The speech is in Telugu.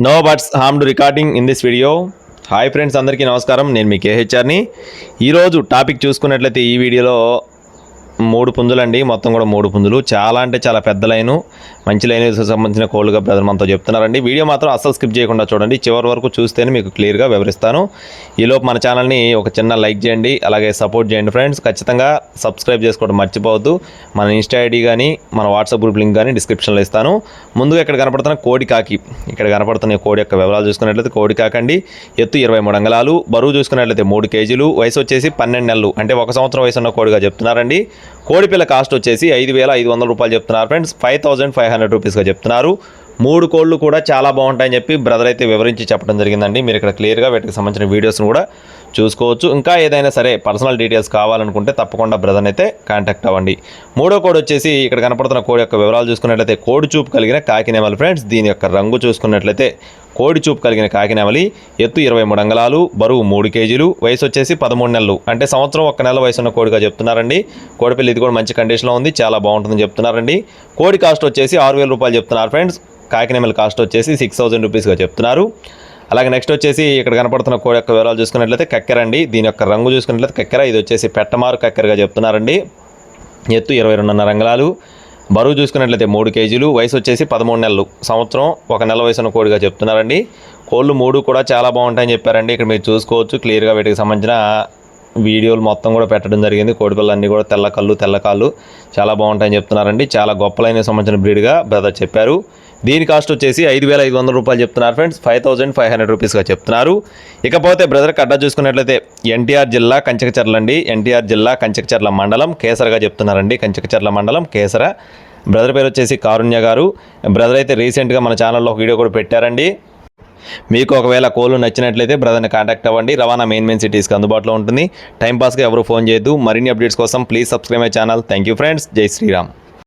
No buts harmed recording in this video. Hi friends, అందరికీ నమస్కారం. నేను మీ కేహెచ్ఆర్ని. ఈరోజు టాపిక్ చూసుకున్నట్లయితే ఈ వీడియోలో 3 పుంజులండి. మొత్తం కూడా 3 పుంజులు. చాలా అంటే చాలా పెద్ద లైను, మంచి లైన్ సంబంధించిన కోళ్ళుగా బ్రదర్ మనతో చెప్తున్నారండి. వీడియో మాత్రం అస్సలు స్కిప్ చేయకుండా చూడండి, చివరి వరకు చూస్తేనే మీకు క్లియర్గా వివరిస్తాను. ఈలోపు మన ఛానల్ని ఒక చిన్న లైక్ చేయండి, అలాగే సపోర్ట్ చేయండి ఫ్రెండ్స్. ఖచ్చితంగా సబ్స్క్రైబ్ చేసుకోవడం మర్చిపోవద్దు. మన ఇన్స్టా ఐడి కానీ మన వాట్సాప్ గ్రూప్ లింక్ కానీ డిస్క్రిప్షన్లో ఇస్తాను. ముందుగా ఇక్కడ కనపడుతున్న కోడి కాకి, ఇక్కడ కనపడుతున్న కోడి యొక్క వివరాలు చూసుకున్నట్లయితే కోడి కాకండి. ఎత్తు 23 అంగుళాలు, బరువు చూసుకున్నట్లయితే 3 కేజీలు, వయసు వచ్చేసి 12 నెలలు, అంటే 1 సంవత్సరం వయసు ఉన్న కోడిగా చెప్తున్నారండి. కోడి పిల్ల కాస్ట్ వచ్చేసి 5,500 రూపాయలు చెప్తున్నారు ఫ్రెండ్స్. 5,500 రూపీస్గా చెప్తున్నారు. 3 కోళ్ళు కూడా చాలా బాగుంటాయని చెప్పి బ్రదర్ అయితే వివరించి చెప్పడం జరిగిందండి. మీరు ఇక్కడ క్లియర్గా వీటికి సంబంధించిన వీడియోస్ని కూడా చూసుకోవచ్చు. ఇంకా ఏదైనా సరే పర్సనల్ డీటెయిల్స్ కావాలనుకుంటే తప్పకుండా బ్రదర్ని అయితే కాంటాక్ట్ అవ్వండి. 3వ కోడి వచ్చేసి ఇక్కడ కనపడుతున్న కోడి యొక్క వివరాలు చూసుకున్నట్లయితే కోడి చూపు కలిగిన కాకినేమలి ఫ్రెండ్స్. దీని యొక్క రంగు చూసుకున్నట్లయితే కోడి చూపు కలిగిన కాకినేమలి. ఎత్తు 23 అంగుళాలు, బరువు 3 కేజీలు, వయసు వచ్చేసి 13 నెలలు, అంటే సంవత్సరం 1 నెల వయసు ఉన్న కోడిగా చెప్తున్నారండి. కోడిపిల్ల ఇది కూడా మంచి కండిషన్లో ఉంది, చాలా బాగుంటుందని చెప్తున్నారండి. కోడి కాస్ట్ వచ్చేసి 6,000 రూపాయలు చెప్తున్నారు ఫ్రెండ్స్. కాకినేమలి కాస్ట్ వచ్చేసి 6,000 రూపీస్గా చెప్తున్నారు. అలాగే నెక్స్ట్ వచ్చేసి ఇక్కడ కనపడుతున్న కోడి యొక్క వివరాలు చూసుకున్నట్లయితే కక్కెర అండి. దీని యొక్క రంగు చూసుకున్నట్లయితే కక్కెర. ఇది వచ్చేసి పెట్టమారు కక్కెరగా చెప్తున్నారండి. ఎత్తు 22.5 అంగుళాలు, బరువు చూసుకున్నట్లయితే 3 కేజీలు, వయసు వచ్చేసి 13 నెలలు, సంవత్సరం 1 నెల వయసు ఉన్న కోడిగా చెప్తున్నారండి. కోళ్ళు 3 కూడా చాలా బాగుంటాయని చెప్పారండి. ఇక్కడ మీరు చూసుకోవచ్చు క్లియర్గా వీటికి సంబంధించిన వీడియోలు మొత్తం కూడా పెట్టడం జరిగింది. కోడిపిల్లలు అన్నీ కూడా తెల్ల కాళ్ళు చాలా బాగుంటాయని చెప్తున్నారండి. చాలా గొప్పలైన సంబంధించిన బ్రీడ్గా బ్రదర్ చెప్పారు. దీని కాస్ట్ వచ్చేసి 5,500 రూపాయలు చెప్తున్నారు ఫ్రెండ్స్. 5,500 రూపీస్గా చెప్తున్నారు. ఇకపోతే బ్రదర్ కడ్డా చూసుకున్నట్లయితే ఎన్టీఆర్ జిల్లా కంచకచర్ల అండి. ఎన్టీఆర్ జిల్లా కంచకచర్ల మండలం కేసరగా చెప్తున్నారండి. కంచకచర్ల మండలం కేసర. బ్రదర్ పేరు వచ్చేసి కారుణ్య గారు. బ్రదర్ అయితే రీసెంట్గా మన ఛానల్లో ఒక వీడియో కూడా పెట్టారండి. మీకు ఒకవేళ కోళ్ళు నచ్చినట్లయితే బ్రదర్ని కాంటాక్ట్ అవ్వండి. రవాణా మెయిన్ సిటీస్కి అందుబాటులో ఉంటుంది. టైంపాస్గా ఎవరు ఫోన్ చేయొద్దు. మరిన్ని అప్డేట్స్ కోసం please subscribe my channel. Thank you friends. జై శ్రీరామ్.